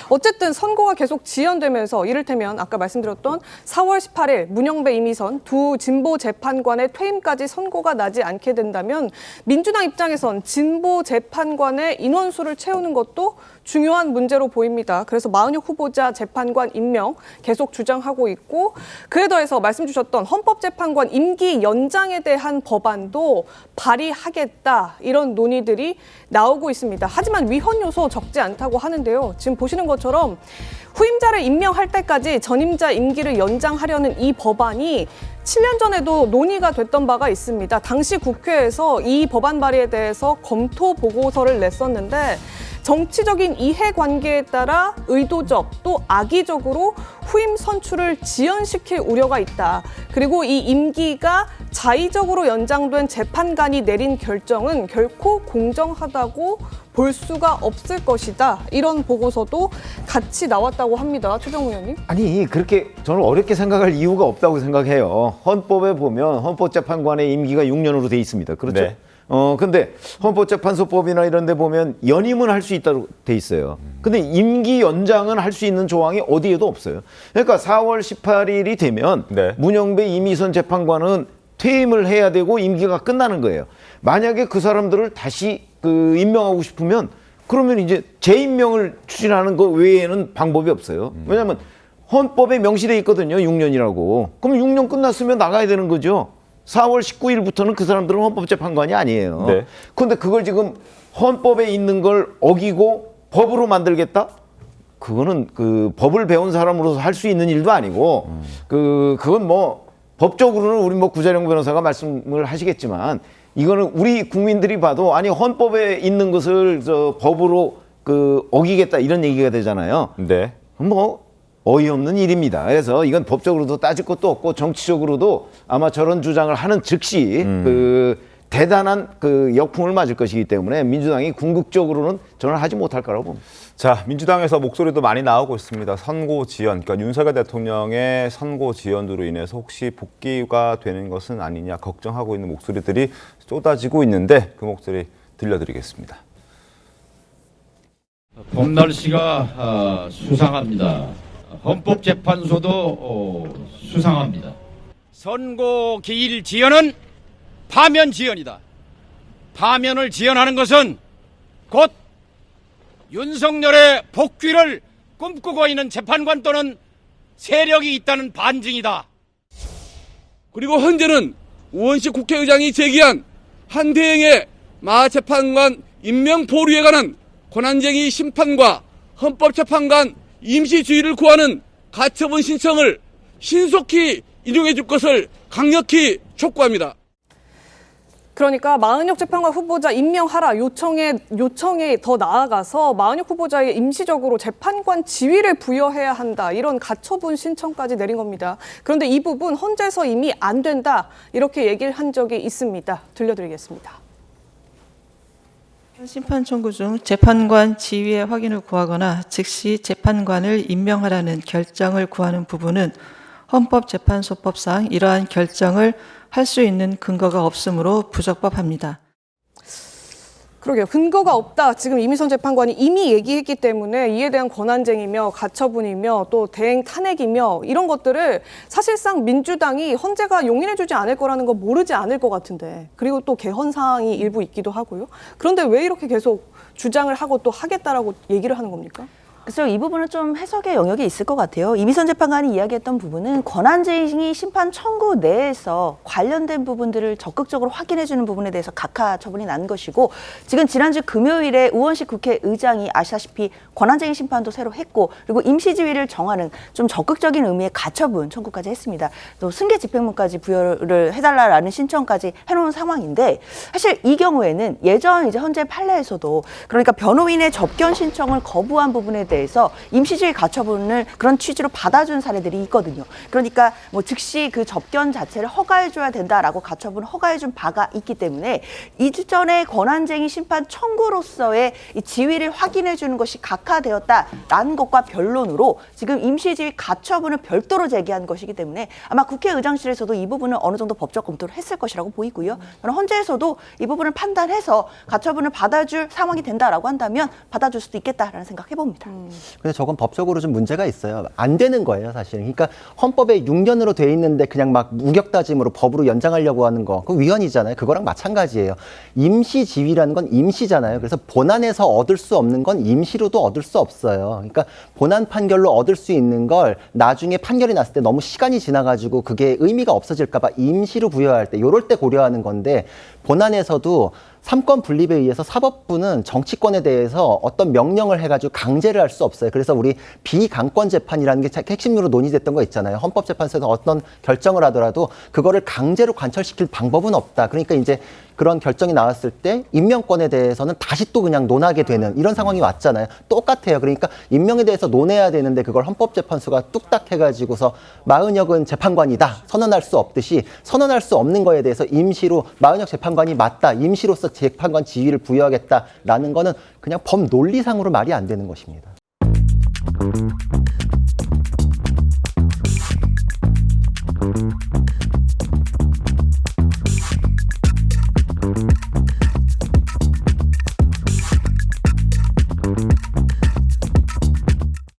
어쨌든 선고가 계속 지연되면서 이를테면 아까 말씀드렸던 4월 18일 문영배, 이미선 두 진보 재판관의 퇴임까지 선고가 나지 않게 된다면 민주당 입장에선 진보 재판관의 인원수를 채우는 것도 중요한 문제로 보입니다. 그래서 마은혁 후보자 재판관 임명 계속 주장하고 있고, 그에 더해서 말씀 주셨던 헌법재판관 임기 연장에 대한 법안도 발의하겠다, 이런 논의들이 나오고 있습니다. 하지만 위헌 요소 적지 않다고 하는데요. 지금 보시는 것처럼 후임자를 임명할 때까지 전임자 임기를 연장하려는 이 법안이 7년 전에도 논의가 됐던 바가 있습니다. 당시 국회에서 이 법안 발의에 대해서 검토 보고서를 냈었는데, 정치적인 이해관계에 따라 의도적 또 악의적으로 후임 선출을 지연시킬 우려가 있다. 그리고 이 임기가 자의적으로 연장된 재판관이 내린 결정은 결코 공정하다고 볼 수가 없을 것이다. 이런 보고서도 같이 나왔다고 합니다. 최정우 의원님. 아니, 그렇게 저는 어렵게 생각할 이유가 없다고 생각해요. 헌법에 보면 헌법재판관의 임기가 6년으로 돼 있습니다. 그렇죠? 네. 근데 헌법재판소법이나 이런 데 보면 연임은 할 수 있다고 돼 있어요. 근데 임기 연장은 할 수 있는 조항이 어디에도 없어요. 그러니까 4월 18일이 되면 네. 문영배, 이미선 재판관은 퇴임을 해야 되고 임기가 끝나는 거예요. 만약에 그 사람들을 다시 임명하고 싶으면 그러면 이제 재임명을 추진하는 것 외에는 방법이 없어요. 왜냐하면 헌법에 명시돼 있거든요. 6년이라고. 그럼 6년 끝났으면 나가야 되는 거죠. 4월 19일부터는 그 사람들은 헌법재판관이 아니에요. 네. 그런데 그걸 지금 헌법에 있는 걸 어기고 법으로 만들겠다? 그거는 법을 배운 사람으로서 할 수 있는 일도 아니고, 그건 뭐 법적으로는 우리 뭐 구자령 변호사가 말씀을 하시겠지만, 이거는 우리 국민들이 봐도 아니 헌법에 있는 것을 법으로 어기겠다 이런 얘기가 되잖아요. 네. 뭐 어이없는 일입니다. 그래서 이건 법적으로도 따질 것도 없고 정치적으로도 아마 저런 주장을 하는 즉시 대단한 역풍을 맞을 것이기 때문에 민주당이 궁극적으로는 저는 하지 못할 거라고 봅니다. 자, 민주당에서 목소리도 많이 나오고 있습니다. 선고 지연, 그러니까 윤석열 대통령의 선고 지연으로 인해서 혹시 복귀가 되는 것은 아니냐 걱정하고 있는 목소리들이 쏟아지고 있는데 그 목소리 들려드리겠습니다. 봄날씨가 수상합니다. 헌법재판소도 수상합니다. 선고 기일 지연은 파면 지연이다. 파면을 지연하는 것은 곧 윤석열의 복귀를 꿈꾸고 있는 재판관 또는 세력이 있다는 반증이다. 그리고 현재는 우원식 국회의장이 제기한 한대행의 마재판관 임명 보류에 관한 권한쟁의 심판과 헌법재판관 임시주의를 구하는 가처분 신청을 신속히 인용해 줄 것을 강력히 촉구합니다. 그러니까 마은혁 재판관 후보자 임명하라 요청에 더 나아가서 마은혁 후보자에 임시적으로 재판관 지위를 부여해야 한다, 이런 가처분 신청까지 내린 겁니다. 그런데 이 부분 헌재에서 이미 안 된다, 이렇게 얘기를 한 적이 있습니다. 들려드리겠습니다. 심판 청구 중 재판관 지위의 확인을 구하거나 즉시 재판관을 임명하라는 결정을 구하는 부분은 헌법재판소법상 이러한 결정을 할 수 있는 근거가 없으므로 부적법합니다. 그러게요. 근거가 없다. 지금 이미선 재판관이 이미 얘기했기 때문에 이에 대한 권한쟁의며 가처분이며 또 대행 탄핵이며 이런 것들을 사실상 민주당이 헌재가 용인해주지 않을 거라는 거 모르지 않을 것 같은데, 그리고 또 개헌 사항이 일부 있기도 하고요. 그런데 왜 이렇게 계속 주장을 하고 또 하겠다라고 얘기를 하는 겁니까? 그래서 이 부분은 좀 해석의 영역이 있을 것 같아요. 이미선 재판관이 이야기했던 부분은 권한쟁의 심판 청구 내에서 관련된 부분들을 적극적으로 확인해주는 부분에 대해서 각하 처분이 난 것이고, 지금 지난주 금요일에 우원식 국회의장이 아시다시피 권한쟁의 심판도 새로 했고, 그리고 임시지위를 정하는 좀 적극적인 의미의 가처분 청구까지 했습니다. 또 승계 집행문까지 부여를 해달라라는 신청까지 해놓은 상황인데, 사실 이 경우에는 예전 이제 헌재 판례에서도 그러니까 변호인의 접견 신청을 거부한 부분에 대해서 임시주의 가처분을 그런 취지로 받아준 사례들이 있거든요. 그러니까 뭐 즉시 그 접견 자체를 허가해줘야 된다라고 가처분을 허가해준 바가 있기 때문에 이전의 권한쟁의 심판 청구로서의 이 지위를 확인해주는 것이 각하되었다라는 것과 변론으로 지금 임시지위 가처분을 별도로 제기한 것이기 때문에 아마 국회의장실에서도 이 부분은 어느 정도 법적 검토를 했을 것이라고 보이고요. 저는 헌재에서도 이 부분을 판단해서 가처분을 받아줄 상황이 된다라고 한다면 받아줄 수도 있겠다라는 생각 해봅니다. 근데 저건 법적으로 좀 문제가 있어요. 안 되는 거예요, 사실은. 그러니까 헌법에 6년으로 돼 있는데 그냥 막 무격다짐으로 법으로 연장하려고 하는 거, 그거 위헌이잖아요. 그거랑 마찬가지예요. 임시지위라는 건 임시잖아요. 그래서 본안에서 얻을 수 없는 건 임시로도 얻을 수 없어요. 그러니까 본안 판결로 얻을 수 있는 걸 나중에 판결이 났을 때 너무 시간이 지나가지고 그게 의미가 없어질까 봐 임시로 부여할 때, 요럴 때 고려하는 건데, 본안에서도 삼권 분립에 의해서 사법부는 정치권에 대해서 어떤 명령을 해가지고 강제를 할 수 없어요. 그래서 우리 비강권 재판이라는 게 핵심으로 논의됐던 거 있잖아요. 헌법재판소에서 어떤 결정을 하더라도 그거를 강제로 관철시킬 방법은 없다. 그러니까 이제 그런 결정이 나왔을 때 임명권에 대해서는 다시 또 그냥 논하게 되는 이런 상황이 왔잖아요. 똑같아요. 그러니까 임명에 대해서 논해야 되는데 그걸 헌법재판소가 뚝딱 해가지고서 마은혁은 재판관이다 선언할 수 없듯이, 선언할 수 없는 거에 대해서 임시로 마은혁 재판관이 맞다, 임시로서 재판관 지위를 부여하겠다라는 거는 그냥 법 논리상으로 말이 안 되는 것입니다.